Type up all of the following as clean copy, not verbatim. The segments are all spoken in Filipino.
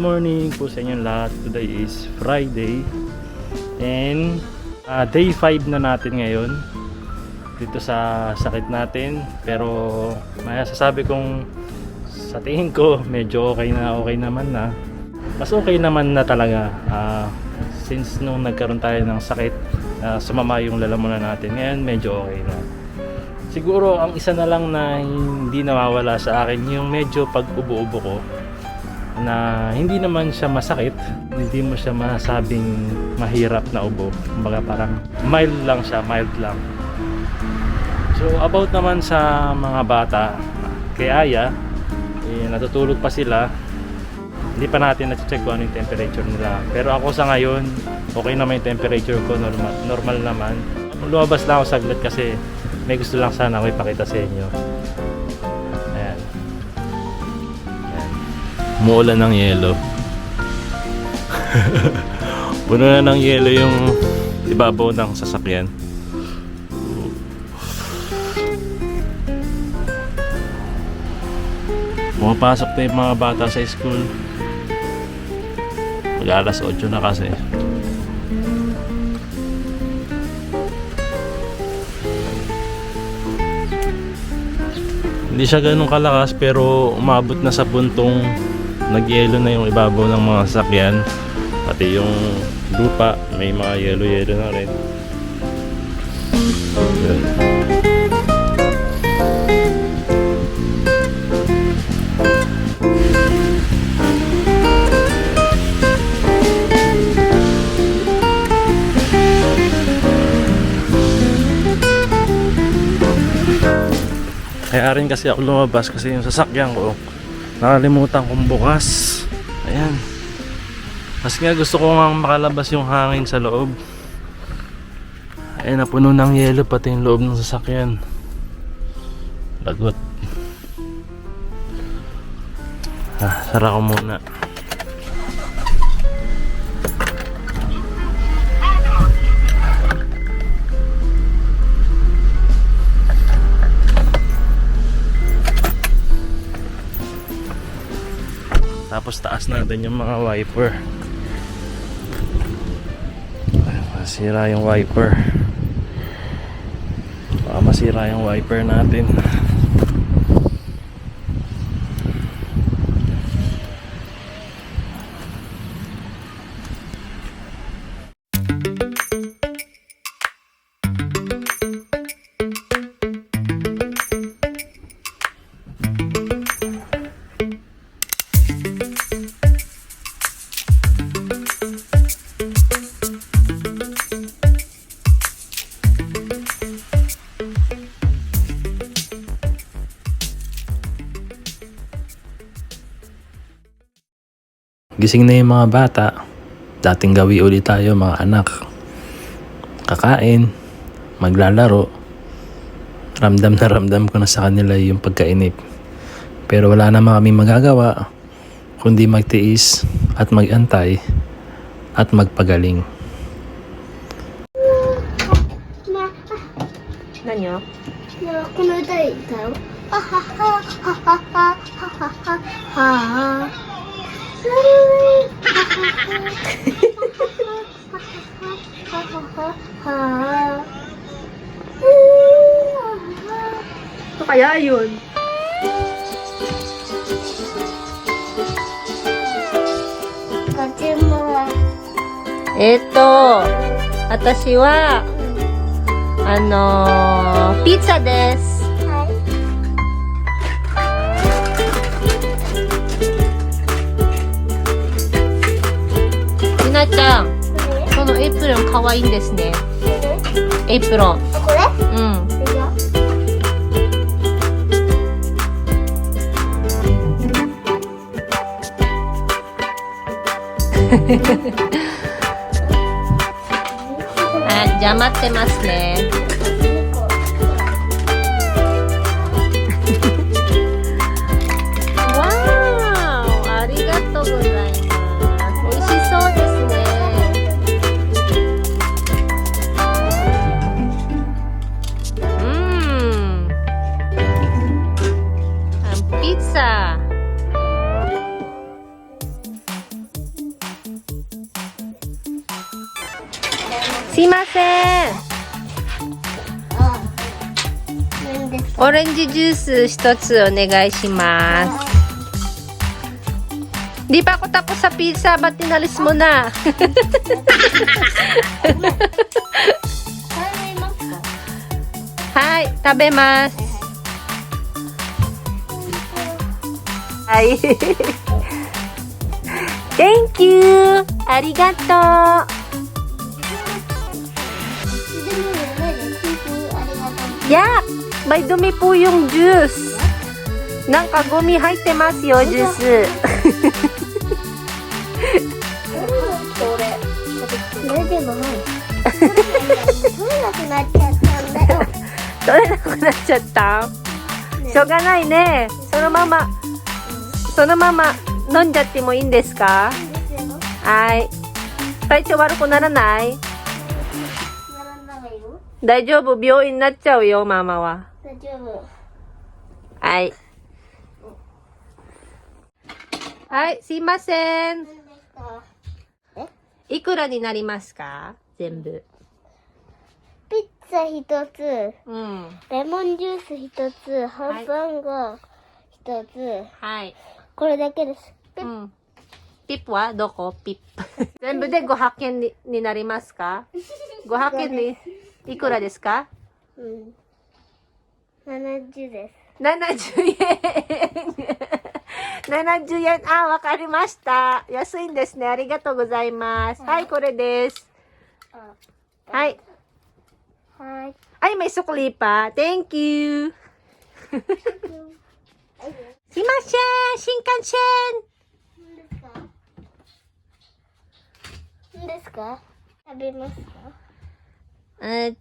morning po sa inyong lahat. Today is Friday and day 5 na natin ngayon dito sa sakit natin. Pero masasabi kong sa tingin ko medyo okay naman na. Mas okay naman na talaga since nung nagkaroon tayo ng sakit, sumama yung lalamunan natin. Ngayon medyo okay na. Siguro ang isa na lang na hindi nawawala sa akin yung medyo pag-ubo-ubo ko, na hindi naman siya masakit, hindi mo siya masabing mahirap na ubo. Kumbaga parang mild lang siya, mild lang. So about naman sa mga bata, kay Aya, natutulog pa sila. Hindi pa natin na-check kung ano yung temperature nila. Pero ako sa ngayon, okay naman yung temperature ko, normal naman. Lumabas lang ako saglit kasi may gusto lang sana ako ipakita sa inyo. Ayan. Ayan. Umuulan ng yelo. Puno na ng yelo yung ibabaw ng sasakyan. Pumapasok na yung mga bata sa school. Mag-alas 8 na kasi. Hindi siya ganun kalakas pero umabot na sa puntong nagyelo na yung ibabaw ng mga sasakyan. Pati yung lupa may mga yelo na rin. Yun. Kaya rin kasi ako lumabas kasi yung sasakyan ko nakalimutan kong bukas. Ayan. Kasi nga gusto ko nga makalabas yung hangin sa loob. Ayan, napuno ng yelo pati yung loob ng sasakyan. Lagot. Sara ko muna. Tapos taas natin yung mga wiper. Masira yung wiper. Baka masira yung wiper natin. Gising na yung mga bata. Dating gawi ulit tayo mga anak. Kakain, maglalaro. Ramdam na ramdam ko na sa kanila yung pagkainip. Pero wala naman kami magagawa kundi magtiis at magantay at magpagaling. Nanyo? この歌いたよ。ははははははははは。Ano kaya yun? Eto, atashi wa, pizza desu. Mina-chan, このエプロンかわいいんですね。エプロン。これ？うん。じゃあ待ってますね。わー、ありがとうございます。美味しそうですね。ピッツァ。オレンジジュース一つお願いします。Di pa ako tapos sa pizza, ba't tinalis mo na? はい、食べます。はい。Thank you! ありがとう。Yeah! May dumi po yung juice. Nang kagumi 入ってますよ、ジュース。それでもない。取れなくなっちゃったんだよ。取れなくなっちゃったしょうがないね。そのまま飲んじゃってもいいんですか？はい。体調悪くならない？大丈夫。病院になっちゃうよ、ママは。大丈夫。はい。はい、すいません。いくらになりますか？全部。ピッツァ一つ、うん。レモンジュース一つ、ハンバーガー一つ、はい。これだけです。うん。ピップはどこ？ピップ。全部で500円になりますか？ 500 円にいくらですか？うん。70です。70円。70円。あ、わかりました。安いんですね。ありがとうございます。はい、これです。はい。はい。Ay, may sukli pa. Thank you. すいません。新幹線。何ですか？食べます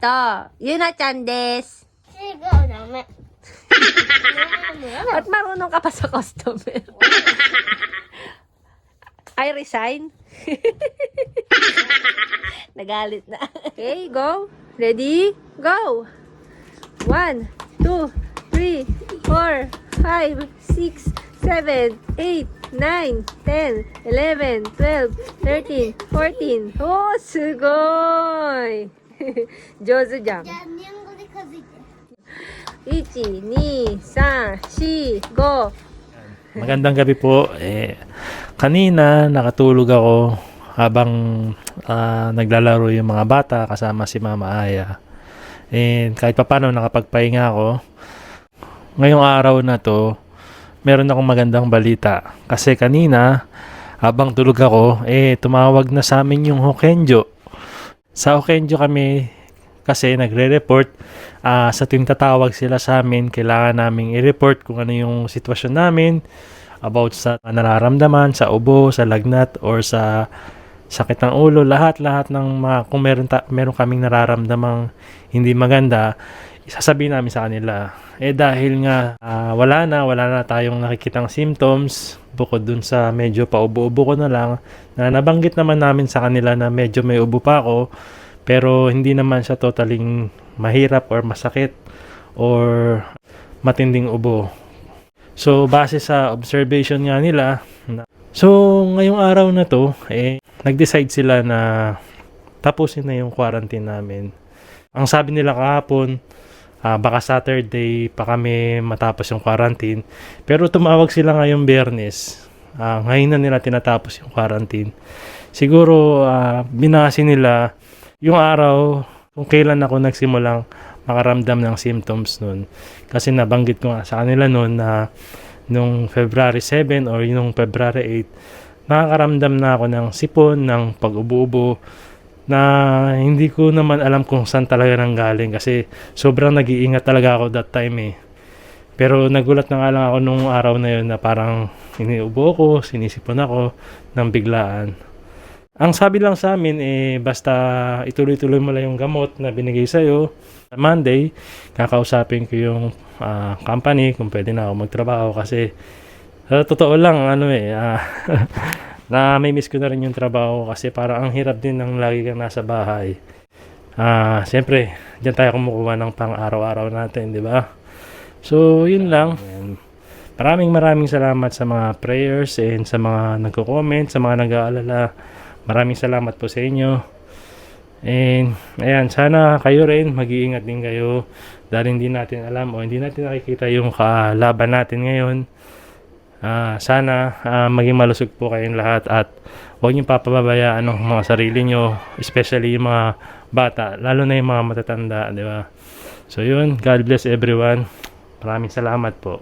か？ゆなちゃんです。違う、ダメ。Ba't marunong ka pa sa customer? I resign. Nagalit na. Okay, go. Ready? Go. 1, 2, 3, 4, 5, 6, 7, 8, 9, 10, 11, 12, 13, 14. Oh, すごい。上手じゃん。じゃあ、日本語で数えて。1, 2, 3, 4, 5. Magandang gabi po. Kanina nakatulog ako habang naglalaro yung mga bata kasama si Mama Aya. And kahit papano nakapagpahinga ako. Ngayong araw na to, meron akong magandang balita. Kasi kanina, habang tulog ako, tumawag na sa amin yung Hokenjo. Sa Hokenjo kami kasi nagre-report. Sa tuwing tatawag sila sa amin, kailangan naming i-report kung ano yung sitwasyon namin about sa nararamdaman, sa ubo, sa lagnat, or sa sakit ng ulo, lahat ng mga, kung meron kaming nararamdamang hindi maganda, isasabihin namin sa kanila. Dahil nga wala na tayong nakikitang symptoms, bukod dun sa medyo paubo-ubo ko na lang, na nabanggit naman namin sa kanila na medyo may ubo pa ako, pero hindi naman siya totaling mahirap or masakit or matinding ubo. So, base sa observation nga nila, ngayong araw na to, nag-decide sila na tapusin na yung quarantine namin. Ang sabi nila kahapon, baka Saturday pa kami matapos yung quarantine. Pero tumawag sila ngayong Biyernes. Ngayon na nila tinatapos yung quarantine. Siguro, binasi nila yung araw kung kailan ako nagsimulang makaramdam ng symptoms nun. Kasi nabanggit ko nga sa kanila nun na nung February 7 or nung February 8, nakakaramdam na ako ng sipon, ng pag-ubo-ubo, na hindi ko naman alam kung saan talaga nanggaling kasi sobrang nag-iingat talaga ako that time eh. Pero nagulat na nga lang ako nung araw na yun na parang iniubo ko, sinisipon ako ng biglaan. Ang sabi lang sa amin basta ituloy-tuloy mo lang yung gamot na binigay sa'yo. Monday, kakausapin ko yung company kung pwede na ako magtrabaho kasi totoo lang na may miss ko na rin yung trabaho kasi parang ang hirap din ng lagi kang nasa bahay. Siyempre, diyan tayo kumukuha ng pang araw-araw natin, di ba? So, yun lang. Maraming salamat sa mga prayers and sa mga nagko-comment, sa mga nag-aalala. Maraming salamat po sa inyo. And ayan, sana kayo rin mag-iingat din kayo dahil hindi natin alam o hindi natin nakikita yung kalaban natin ngayon. Sana maging malusog po kayong lahat at huwag niyo papababayaan ang mga sarili nyo, especially yung mga bata, lalo na yung mga matatanda, di ba? So yun, God bless everyone. Maraming salamat po.